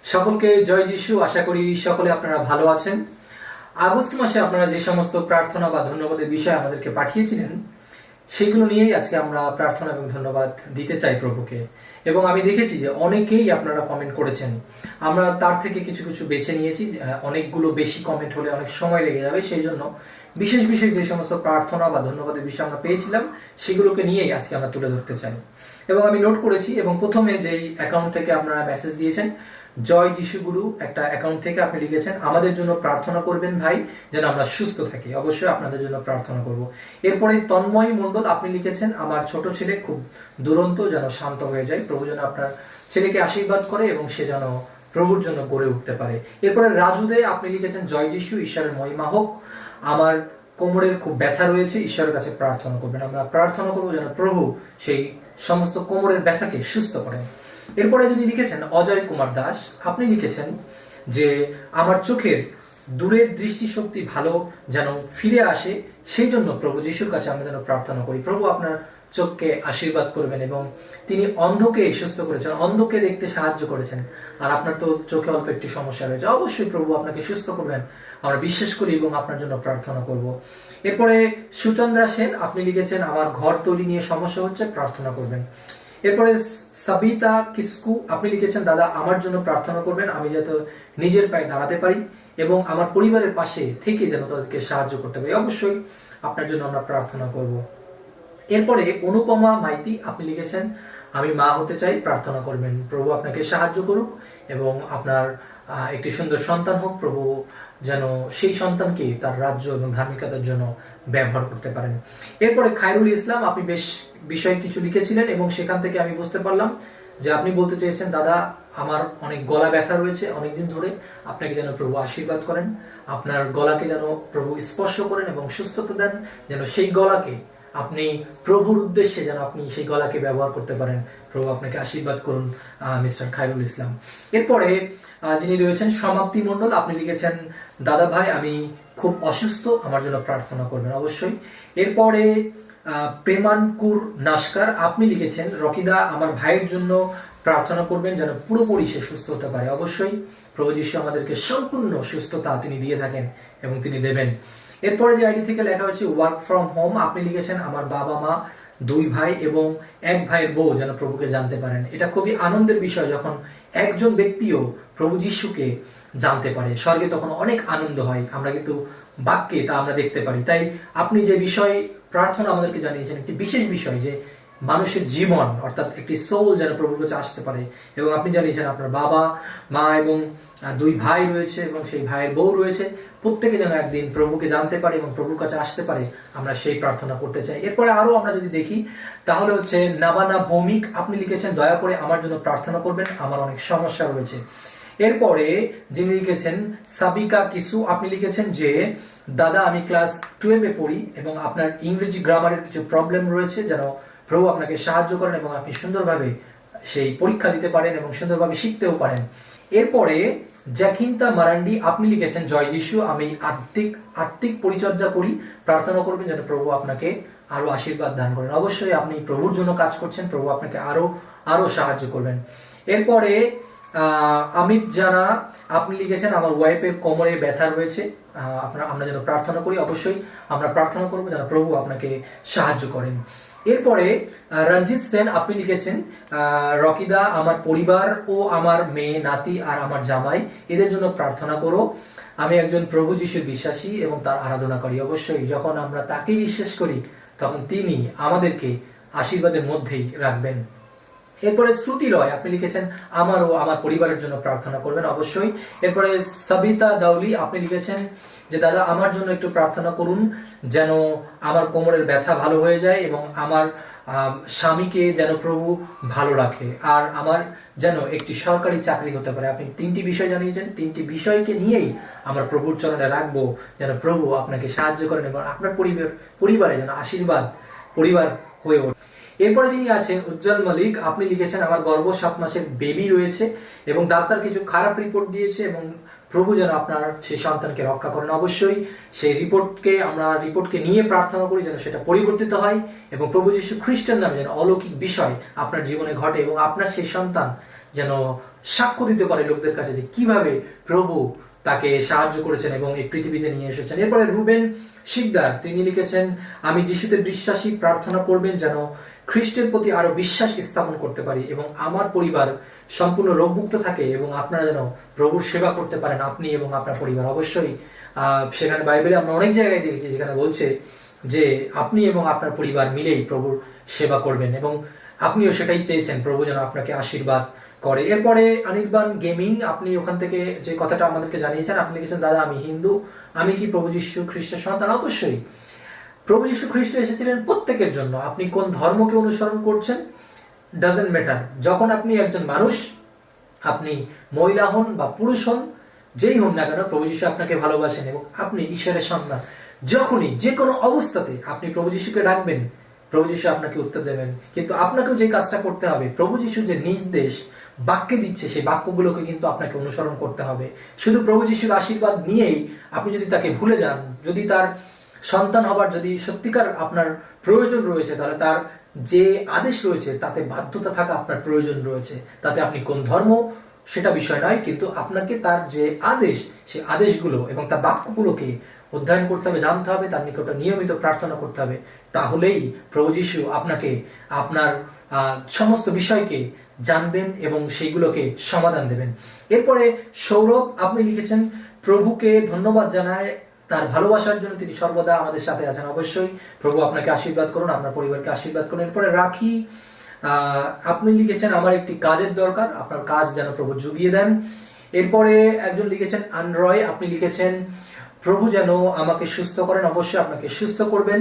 সকলকে জয় যিশু। আশা করি সকলে আপনারা ভালো আছেন। আগস্ট মাসে আপনারা যে সমস্ত প্রার্থনা বা ধন্যবাদের বিষয় আমাদেরকে পাঠিয়েছিলেন, সেগুলো নিয়েই আজকে আমরা প্রার্থনা এবং ধন্যবাদ দিতে চাই প্রভুকে। এবং আমি দেখেছি যে অনেকেই আপনারা কমেন্ট করেছেন। আমরা তার থেকে কিছু কিছু বেছে নিয়েছি। অনেকগুলো বেশি কমেন্ট হলে অনেক সময় লেগে যাবে, সেই জন্য বিশেষ বিশেষ যে সমস্ত প্রার্থনা বা ধন্যবাদের বিষয় আমরা পেয়েছিলাম, সেগুলোকে নিয়েই আজকে আমরা তুলে ধরতে চাই। এবং আমি নোট করেছি, এবং প্রথমে যেই অ্যাকাউন্ট থেকে আপনারা মেসেজ দিয়েছেন, জয় যিশু গুরু একটা অ্যাকাউন্ট থেকে আপনি লিখেছেন, আমাদের জন্য প্রার্থনা করবেন ভাই, যেন আমরা সুস্থ থাকি। অবশ্যই আপনাদের জন্য প্রার্থনা করব। এরপরে তন্ময় মণ্ডল আপনি লিখেছেন, আমার ছোট ছেলে খুব দুরন্ত, যেন শান্ত হয়ে যায়, প্রভু যেন আপনার ছেলেকে আশীর্বাদ করে এবং সে যেন প্রভুর জন্য গড়ে উঠতে পারে। এরপরে রাজু দে আপনি লিখেছেন, জয় যিশু, ঈশ্বরের মহিমা হোক, আমার কোমরের খুব ব্যথা রয়েছে, ঈশ্বরের কাছে প্রার্থনা করবেন। আমরা প্রার্থনা করবো যেন প্রভু সেই সমস্ত কোমরের ব্যথাকে সুস্থ করেন। এরপরে যিনি লিখেছেন, অজয় কুমার দাস আপনি লিখেছেন যে আমার চোখের দূরের দৃষ্টিশক্তি ভালো যেন ফিরে আসে, সেই জন্য প্রভু যিশুর কাছে আমরা যেন প্রার্থনা করি। প্রভু আপনার চোখকে আশীর্বাদ করবেন, এবং তিনি অন্ধকে সুস্থ করেছেন, অন্ধকে দেখতে সাহায্য করেছেন। আর আপনার তো চোখে অল্প একটি সমস্যা রয়েছে, অবশ্যই প্রভু আপনাকে সুস্থ করবেন, আমরা বিশ্বাস করি এবং আপনার জন্য প্রার্থনা করব। এরপরে সুচন্দ্রা সেন আপনি লিখেছেন, আমার ঘর তৈরি নিয়ে সমস্যা হচ্ছে, প্রার্থনা করবেন। এরপরে সাবিতা কিসকু আপনি লিখেছেন, দাদা আমার জন্য প্রার্থনা করবেন, আমি যাতে নিজের পায়ে দাঁড়াতে পারি এবং আমার পরিবারের পাশে থেকে যেন তাদেরকে সাহায্য করতে পারি। অবশ্যই আপনার জন্য আমরা প্রার্থনা করব। এরপরে অনুপমা মাইতি আপনি লিখেছেন, আমি মা হতে চাই, প্রার্থনা করবেন, প্রভু আপনাকে সাহায্য করুক এবং আপনার একটি সুন্দর সন্তান হোক, প্রভু যেন সেই সন্তানকে তার রাজ্য এবং ধার্মিকতার জন্য ব্যবহার করতে পারেন। এরপরে খায়রুল ইসলাম আপনি বেশ বিষয় কিছু লিখেছিলেন, এবং সেখান থেকে আমি বুঝতে পারলাম যে আপনি বলতে চেয়েছেন, দাদা আমার অনেক গলা ব্যথা রয়েছে অনেকদিন ধরে, আপনাকে যেন প্রভু আশীর্বাদ করেন, আপনার গলাকে যেন প্রভু স্পর্শ করেন এবং সুস্থতা দেন, যেন সেই গলাকে আপনি প্রভুর উদ্দেশ্যে যেন আপনি সেই গলাকে ব্যবহার করতে পারেন। প্রভু আপনাকে আশীর্বাদ করুন, মিস্টার খায়রুল ইসলাম। এরপরে যিনি রয়েছেন সমাপ্তি মণ্ডল আপনি লিখেছেন, দাদা ভাই আমি খুব অসুস্থ, আমার জন্য প্রার্থনা করবেন অবশ্যই। এরপরে প্রেমানকুর নাস্কার আপনি লিখেছেন, রকিদা আমার ভাইয়ের জন্য প্রার্থনা করবেন, যেন পুরোপুরি সে সুস্থ হতে পারে। অবশ্যই প্রভু যীশু আমাদেরকে সম্পূর্ণ সুস্থতা তিনি দিয়ে থাকেন এবং তিনি দেবেন। এরপরে যে আইডি থেকে লেখা হয়েছে ওয়ার্ক ফ্রম হোম আপনি লিখেছেন, আমার বাবা মা, দুই ভাই এবং এক ভাইয়ের বউ যেন প্রভুকে জানতে পারেন। এটা খুবই আনন্দের বিষয়, যখন একজন ব্যক্তিও প্রভু যিশুকে জানতে পারে, স্বর্গে তখন অনেক আনন্দ হয়। আমরা কিন্তু বাক্যে তা আমরা দেখতে পারি। তাই আপনি যে বিষয় প্রার্থনা আমাদেরকে জানিয়েছেন, একটি বিশেষ বিষয়, যে মানুষের জীবন অর্থাৎ একটি সোল যেন প্রভুর কাছে আসতে পারে। এবং আপনি জানিয়েছেন আপনার বাবা মা এবং দুই ভাই রয়েছে এবং সেই ভাইয়ের বউ রয়েছে, প্রত্যেকে যেন একদিন প্রভুকে জানতে পারে এবং প্রভুর কাছে আসতে পারে, আমরা সেই প্রার্থনা করতে চাই। এরপরে আরো আমরা যদি দেখি, তাহলে হচ্ছে নাবানা ভৌমিক আপনি লিখেছেন, দয়া করে আমার জন্য প্রার্থনা করবেন, আমার অনেক সমস্যা রয়েছে। এরপরে যিনি লিখেছেন সাবিকা কিসু আপনি লিখেছেন যে, দাদা আমি ক্লাস 12-এ পড়ি এবং আপনার ইংরেজি গ্রামারের কিছু প্রবলেম রয়েছে, যেন প্রভু আপনাকে সাহায্য করেন এবং আপনি সুন্দরভাবে সেই পরীক্ষা দিতে পারেন এবং সুন্দরভাবে শিখতেও পারেন। এরপরে জ্যাকিন্তা মারান্ডি আপনি লিখেছেন, জয় যিশু, আমি আত্মিক পরিচর্যা করি, প্রার্থনা করবেন যেন প্রভু আপনাকে আরো আশীর্বাদ দান করেন। অবশ্যই আপনি প্রভুর জন্য কাজ করছেন, প্রভু আপনাকে আরো সাহায্য করবেন। এরপরে অমিত জানা আপনি লিখেছেন, আমার ওয়াইফের কোমরে ব্যথা রয়েছে, আমরা যেন প্রার্থনা করি। অবশ্যই আমরা প্রার্থনা করবো যেন প্রভু আপনাকে সাহায্য করেন। এরপরে রঞ্জিত সেন আপনি লিখেছেন, রকিদা আমার পরিবার ও আমার মেয়ে নাতি আর আমার জামাই, এদের জন্য প্রার্থনা করো, আমি একজন প্রভু যিশুর বিশ্বাসী এবং তার আরাধনা করি। অবশ্যই যখন আমরা তাকে বিশ্বাস করি, তখন তিনি আমাদেরকে আশীর্বাদের মধ্যেই রাখবেন। এরপরে শ্রুতি রয় আপনি লিখেছেন, আমার ও আমার পরিবারের জন্য প্রার্থনা করবেন অবশ্যই। এরপরে সাবিতা দাউলি আপনি লিখেছেন যে, দাদা আমার জন্য একটু প্রার্থনা করুন, যেন আমার কোমরের ব্যথা ভালো হয়ে যায় এবং আমার স্বামীকে যেন প্রভু ভালো রাখে, আর আমার যেন একটি সরকারি চাকরি হতে পারে। আপনি 3টি বিষয় জানিয়েছেন, 3টি বিষয়কে নিয়েই আমরা প্রভুর চরণে রাখবো, যেন প্রভু আপনাকে সাহায্য করেন এবং আপনার পরিবারে যেন আশীর্বাদ পরিবার হয়ে ওঠে। এরপরে যিনি আছেন উজ্জ্বল মালিক আপনি লিখেছেন, আমার গর্ভ 7 মাসের বেবি রয়েছে এবং ডাক্তার কিছু খারাপ রিপোর্ট দিয়েছে এবং প্রভু যেন আপনার সেই সন্তানকে রক্ষা করেন। অবশ্যই সেই রিপোর্টকে নিয়ে প্রার্থনা করি যেন সেটা পরিবর্তিত হয় এবং প্রভু যীশু খ্রিস্টের নামে যেন অলৌকিক বিষয় আপনার জীবনে ঘটে এবং আপনার সেই সন্তান যেন সাক্ষ্য দিতে পারে লোকদের কাছে যে কিভাবে প্রভু তাকে সাহায্য করেছেন এবং এই পৃথিবীতে নিয়ে এসেছেন। এরপরে রুবেন শিকদার তিনি লিখেছেন, আমি যিশুতে বিশ্বাসী, প্রার্থনা করবেন যেন খ্রিস্টের প্রতি আরো বিশ্বাস স্থাপন করতে পারি এবং আমার পরিবার সম্পূর্ণ রোগমুক্ত থাকে এবং আপনারা যেন প্রভুর সেবা করতে পারেন, আপনি এবং আপনার পরিবার। অবশ্যই সেখানে বাইবেলে আমরা অনেক জায়গায় দেখেছি যেখানে বলছে যে আপনি এবং আপনার পরিবার মিলেই প্রভুর সেবা করবেন এবং আপনিও সেটাই চেয়েছেন, প্রভু যেন আপনাকে আশীর্বাদ করে। এরপরে অনির্বাণ গেমিং আপনি ওখান থেকে যে কথাটা আমাদেরকে জানিয়েছেন, আপনি লিখেছেন, দাদা আমি হিন্দু, আমি কি প্রভু যীশু খ্রিস্টের সন্তান? অবশ্যই প্রভু যীশু খ্রিস্ট এসেছিলেন প্রত্যেকের জন্য। আপনি কোন ধর্মকে অনুসরণ করছেন ডাজেন্ট ম্যাটার। যখন আপনি একজন মানুষ, আপনি মহিলা হন বা পুরুষ হন, যেই হন না কেন, প্রভু যীশু আপনাকে ভালোবাসেন এবং আপনি ঈশ্বরের সন্তান। যখনই যে কোনো অবস্থাতে আপনি প্রভু যীশুকে ডাকবেন, প্রভু যীশু আপনাকে উত্তর দেবেন। কিন্তু আপনাকেও যে কাজটা করতে হবে, প্রভু যীশু যে নির্দেশ বাক্যে দিচ্ছে সেই বাক্যগুলোকে কিন্তু আপনাকে অনুসরণ করতে হবে। শুধু প্রভু যীশুর আশীর্বাদ নিয়েই আপনি যদি তাকে ভুলে যান, যদি তার সন্তান হবার যদি সত্যিকার আপনার প্রয়োজন রয়েছে, তাহলে তার যে আদেশ রয়েছে তাতে বাধ্যতা থাকা আপনার প্রয়োজন রয়েছে। তাতে আপনি কোন ধর্ম সেটা বিষয় নয়, কিন্তু আপনাকে তার যে আদেশ, সেই আদেশগুলো এবং তার বাক্যগুলোকে অধ্যয়ন করতে হবে, জানতে হবে, তার নিকটে নিয়মিত প্রার্থনা করতে হবে। তাহলেই প্রভু যীশু আপনাকে আপনার সমস্ত বিষয়কে জানবেন এবং সেইগুলোকে সমাধান দেবেন। এরপরে সৌরভ আপনি লিখেছেন, প্রভুকে ধন্যবাদ জানায় তার ভালোবাসার জন্য, তিনি সর্বদা আমাদের সাথে আছেন। অবশ্যই প্রভু আপনাকে আশীর্বাদ করুন, আপনার পরিবারকে আশীর্বাদ করুন। এরপরে রাখি আপনি লিখেছেন, আমার একটি কাজের দরকার, আপনার কাজ যেন প্রভু জুগিয়ে দেন। এরপরে একজন লিখেছেন আনরয়, আপনি লিখেছেন, প্রভু যেন আমাকে সুস্থ করেন। অবশ্যই আপনাকে সুস্থ করবেন।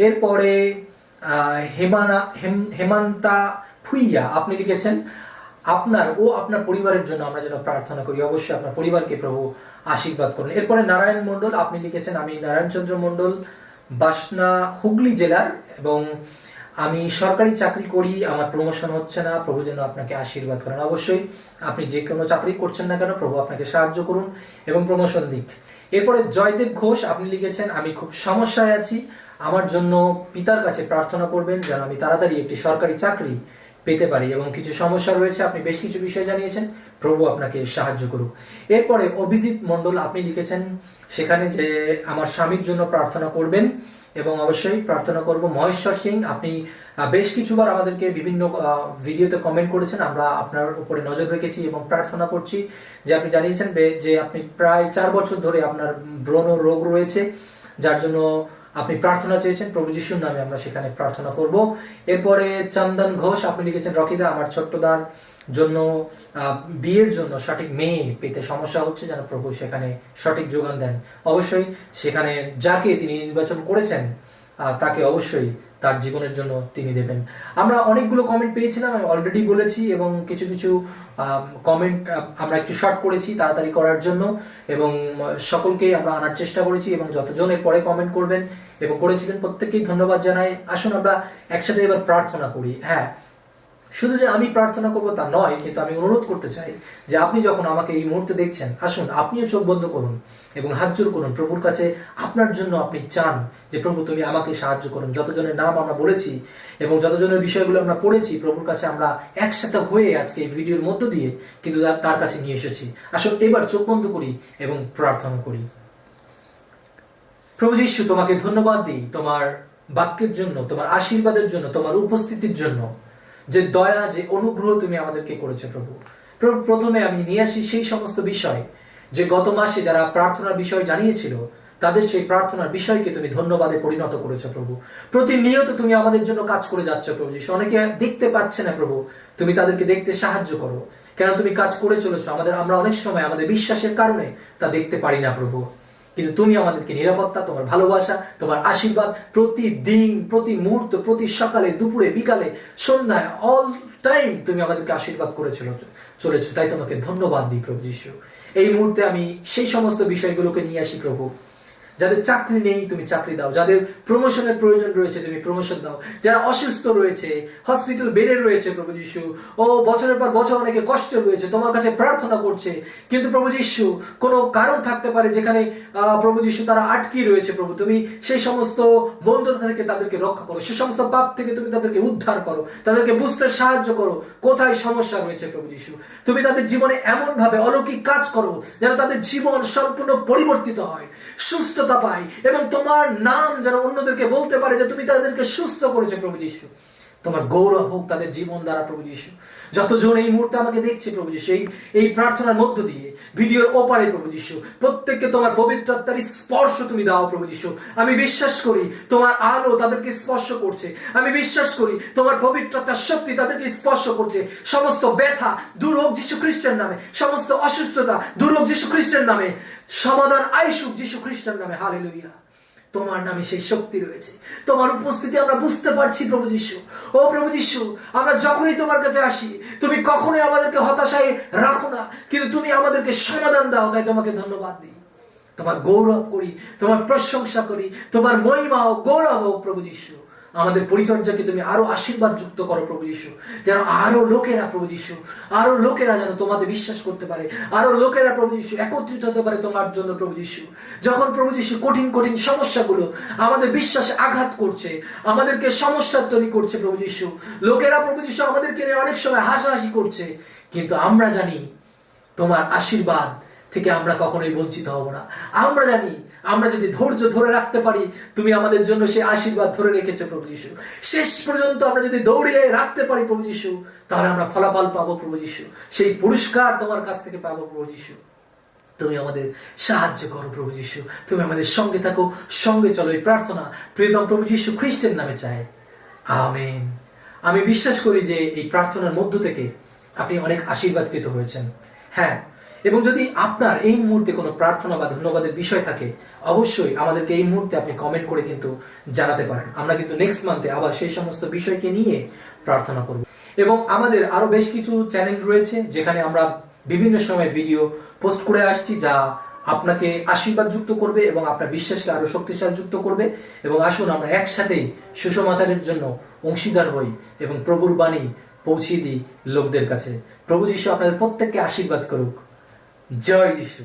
এরপরে হেমান্তা ফুইয়া আপনি লিখেছেন, আপনার ও আপনার পরিবারের জন্য আমরা যেন প্রার্থনা করি। অবশ্যই আপনার পরিবারকে প্রভু আশীর্বাদ করুন। এরপরে নারায়ণ মণ্ডল আপনি লিখেছেন, আমি নারায়ণচন্দ্র মণ্ডল, বাসনা হুগলি জেলার, এবং আমি সরকারি চাকরি করি, আমার প্রমোশন হচ্ছে না, প্রভু যেন আপনাকে আশীর্বাদ করেন। অবশ্যই আপনি যে কোনো চাকরি করছেন না কেন, প্রভু আপনাকে সাহায্য করুন এবং প্রমোশন দিক। এরপরে জয়দেব ঘোষ আপনি লিখেছেন, আমি খুব সমস্যায় আছি, আমার জন্য পিতার কাছে প্রার্থনা করবেন যেন আমি তাড়াতাড়ি একটি সরকারি চাকরি পেতে পারি এবং কিছু সমস্যা রয়েছে, আপনি বেশ কিছু বিষয় জানিয়েছেন, প্রভু আপনাকে সাহায্য করুক। এরপরে অভিজিৎ মণ্ডল আপনি লিখেছেন সেখানে যে আমার স্বামীর জন্য প্রার্থনা করবেন এবং অবশ্যই প্রার্থনা করব। মহেশ্বর সিং আপনি বেশ কিছুবার আমাদেরকে বিভিন্ন ভিডিওতে কমেন্ট করেছেন, আমরা আপনার উপরে নজর রেখেছি এবং প্রার্থনা করছি যে আপনি জানিয়েছেন যে আপনি প্রায় 4 বছর ধরে আপনার ব্রণ রোগ রয়েছে, যার জন্য আপনি প্রার্থনা চেয়েছেন। প্রভু যিশুর নামে আমরা সেখানে প্রার্থনা করব। এরপরে চন্দন ঘোষ আপনি লিখেছেন, রকিদা আমার ছোট্টদার জন্য বিয়ের জন্য সঠিক মেয়ে পেতে সমস্যা হচ্ছে, যেন প্রভু সেখানে সঠিক যোগান দেন। অবশ্যই সেখানে যাকে তিনি নির্বাচন করেছেন তাকে অবশ্যই তার জীবনের জন্য তিনি দেবেন। আমরা অনেকগুলো কমেন্ট পেয়েছিলাম, আমি অলরেডি বলেছি, এবং কিছু কিছু কমেন্ট আমরা একটু শর্ট করেছি তাড়াতাড়ি করার জন্য এবং সকলকে আমরা আনার চেষ্টা করেছি এবং যতজন এর পরে কমেন্ট করবেন এবং করেছিলেন প্রত্যেককেই ধন্যবাদ জানাই। আসুন আমরা একসাথে এবার প্রার্থনা করি। হ্যাঁ, শুধু যে আমি প্রার্থনা করবো তা নয়, কিন্তু আমি অনুরোধ করতে চাই যে আপনি যখন আমাকে এই মুহূর্তে দেখছেন, আসুন আপনিও চোখ বন্ধ করুন এবং হাত জোর করুন প্রভুর কাছে। আপনার জন্য আপনি চান যে প্রভু তুমি আমাকে সাহায্য করুন। যতজনের নাম আমরা বলেছি এবং যতজনের বিষয়গুলো আমরা পড়েছি, প্রভুর কাছে আমরা একসাথে হয়ে আজকে এই ভিডিওর মধ্য দিয়ে কিন্তু তার কাছে নিয়ে এসেছি। আসুন এবার চোখ বন্ধ করি এবং প্রার্থনা করি। প্রভু যীশু, তোমাকে ধন্যবাদ দিই তোমার বাক্যের জন্য, তোমার আশীর্বাদের জন্য, তোমার উপস্থিতির জন্য, যে দয়া, যে অনুগ্রহ তুমি আমাদেরকে করেছো প্রভু। প্রথমে আমি নিয়ে আসি সেই সমস্ত বিষয় যে গত মাসে যারা প্রার্থনার বিষয় জানিয়েছিল, তাদের সেই প্রার্থনার বিষয়কে তুমি ধন্যবাদে পরিণত করেছো প্রভু। প্রতিনিয়ত তুমি আমাদের জন্য কাজ করে যাচ্ছ প্রভু যীশু। অনেকে দেখতে পাচ্ছে না প্রভু, তুমি তাদেরকে দেখতে সাহায্য করো, কেন তুমি কাজ করে চলেছো। আমরা অনেক সময় আমাদের বিশ্বাসের কারণে তা দেখতে পারি না প্রভু, কিন্তু তুমি আমাদেরকে নিরাপত্তা, তোমার ভালোবাসা, তোমার আশীর্বাদ প্রতিদিন, প্রতি মুহূর্ত, প্রতি সকালে, দুপুরে, বিকালে, সন্ধ্যায়, অল টাইম তুমি আমাদেরকে আশীর্বাদ করে চলেছো। তাই তোমাকে ধন্যবাদ দিই প্রভু যীশু। এই মুহূর্তে আমি সেই সমস্ত বিষয়গুলোকে নিয়ে আসি প্রভু, যাদের চাকরি নেই তুমি চাকরি দাও, যাদের প্রমোশনের প্রয়োজন রয়েছে তুমি প্রমোশন দাও, যারা অসুস্থ রয়েছে, হসপিটাল বেডে রয়েছে প্রভু যিশু, ও বছরের পর বছর অনেকে কষ্টে রয়েছে, তোমার কাছে প্রার্থনা করছে, কিন্তু প্রভু যিশু কোনো কারণ থাকতে পারে যেখানে প্রভু যিশু তারা আটকে রয়েছে। প্রভু তুমি সেই সমস্ত বন্ধুতা থেকে তাদেরকে রক্ষা করো, সে সমস্ত পাপ থেকে তুমি তাদেরকে উদ্ধার করো, তাদেরকে বুঝতে সাহায্য করো কোথায় সমস্যা রয়েছে। প্রভু যিশু তুমি তাদের জীবনে এমন ভাবে অলৌকিক কাজ করো যেন তাদের জীবন সম্পূর্ণ পরিবর্তিত হয়, সুস্থতা পায়, এবং তোমার নাম যেন অন্যদেরকে বলতে পারে যে তুমি তাদেরকে সুস্থ করেছো। প্রভু যিশু তোমার গৌরব হোক তাদের জীবন দ্বারা। প্রভু যিশু যতজন এই মুহূর্তে আমাকে দেখছে প্রভু যিশু, এই প্রার্থনার মধ্য দিয়ে ভিডিওর ওপারে প্রভু যিশু, প্রত্যেককে তোমার পবিত্র আত্মার স্পর্শ তুমি দাও প্রভু যিশু। আমি বিশ্বাস করি তোমার আলো তাদেরকে স্পর্শ করছে, আমি বিশ্বাস করি তোমার পবিত্র আত্মার শক্তি তাদেরকে স্পর্শ করছে। সমস্ত ব্যথা দূর হোক যীশু খ্রিস্টের নামে, সমস্ত অসুস্থতা দূর হোক যীশু খ্রিস্টের নামে, সমাধান আইসুক যীশু খ্রিস্টের নামে। হালেলুয়া। তোমার নামে সেই শক্তি রয়েছে, তোমার উপস্থিতি আমরা বুঝতে পারছি প্রভু যিশু। ও প্রভু যিশু আমরা যখনই তোমার কাছে আসি তুমি কখনোই আমাদেরকে হতাশায় রাখো না, কিন্তু তুমি আমাদেরকে সমাধান দাও, তাই তোমাকে ধন্যবাদ দিই, তোমার গৌরব করি, তোমার প্রশংসা করি, তোমার মহিমা ও গৌরব হোক প্রভু যিশু। আমাদের পরিচর্যাকে তুমি আরো আশীর্বাদ যুক্ত করো প্রভু যিশু, যেন আরো লোকেরা প্রভু যিশু, আরো লোকেরা যেন তোমাদের বিশ্বাস করতে পারে, আরো লোকেরা প্রভু যিশু একত্রিত হতে পারে তোমার জন্য প্রভু যিশু। যখন প্রভু যিশু কঠিন কঠিন সমস্যাগুলো আমাদের বিশ্বাসে আঘাত করছে, আমাদেরকে সমস্যা তৈরি করছে প্রভু যিশু, লোকেরা প্রভু যিশু আমাদেরকে নিয়ে অনেক সময় হাসাহাসি করছে, কিন্তু আমরা জানি তোমার আশীর্বাদ থেকে আমরা কখনোই বঞ্চিত হব না। আমরা জানি আমরা যদি ধৈর্য ধরে রাখতে পারি তুমি আমাদের জন্য সেই আশীর্বাদ ধরে রেখেছো প্রভু যিশু। শেষ পর্যন্ত আমরা যদি দৌড়িয়ে রাখতে পারি প্রভু যিশু, তাহলে আমরা ফলাফল পাবো প্রভু যিশু, সেই পুরস্কার তোমার কাছ থেকে পাবো প্রভু যিশু। তুমি আমাদের সাহায্য করো প্রভু যিশু, তুমি আমাদের সঙ্গে থাকো, সঙ্গে চলো। এই প্রার্থনা প্রিয়তম প্রভু যিশু খ্রিস্টের নামে চাই, আমেন। আমি বিশ্বাস করি যে এই প্রার্থনার মধ্য থেকে আপনি অনেক আশীর্বাদ পেতে হয়েছেন। হ্যাঁ, এবং যদি আপনার এই মুহূর্তে কোনো প্রার্থনা বা ধন্যবাদের বিষয় থাকে অবশ্যই আমাদেরকে এই মুহূর্তে আপনি কমেন্ট করে কিন্তু জানাতে পারেন। আমরা কিন্তু নেক্সট মান্থে আবার সেই সমস্ত বিষয়কে নিয়ে প্রার্থনা করব। এবং আমাদের আরো বেশ কিছু চ্যানেল রয়েছে যেখানে আমরা বিভিন্ন সময় ভিডিও পোস্ট করে আসছি, যা আপনাকে আশীর্বাদ যুক্ত করবে এবং আপনার বিশ্বাসকে আরো শক্তিশালী যুক্ত করবে। এবং আসুন আমরা একসাথেই সুসমাচারের জন্য অংশীদার হই এবং প্রভুর বাণী পৌঁছিয়ে দিই লোকদের কাছে। প্রভু যিশু আপনাদের প্রত্যেককে আশীর্বাদ করুক। জয় যিশু।